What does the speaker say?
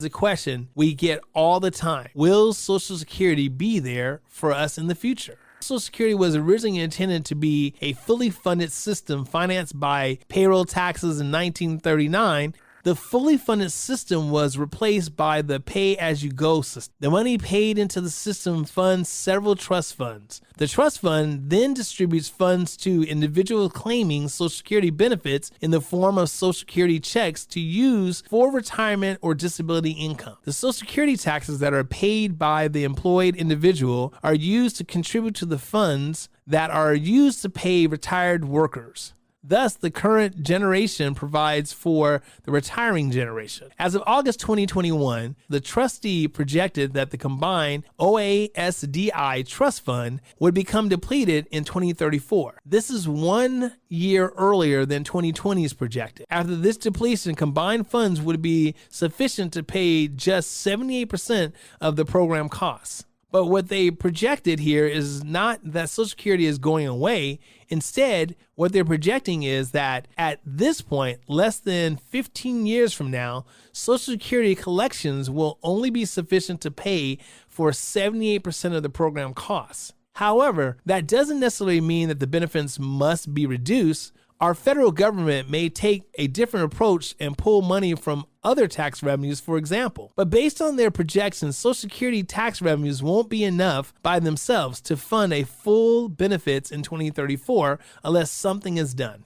It's a question we get all the time. Will Social Security be there for us in the future? Social Security was originally intended to be a fully funded system financed by payroll taxes in 1939. The fully funded system was replaced by the pay-as-you-go system. The money paid into the system funds several trust funds. The trust fund then distributes funds to individuals claiming Social Security benefits in the form of Social Security checks to use for retirement or disability income. The Social Security taxes that are paid by the employed individual are used to contribute to the funds that are used to pay retired workers. Thus, the current generation provides for the retiring generation. As of August 2021, the trustee projected that the combined OASDI trust fund would become depleted in 2034. This is 1 year earlier than 2020's projected. After this depletion, combined funds would be sufficient to pay just 78% of the program costs. But what they projected here is not that Social Security is going away. Instead, what they're projecting is that at this point, less than 15 years from now, Social Security collections will only be sufficient to pay for 78% of the program costs. However, that doesn't necessarily mean that the benefits must be reduced. Our federal government may take a different approach and pull money from other tax revenues, for example. But based on their projections, Social Security tax revenues won't be enough by themselves to fund a full benefits in 2034 unless something is done.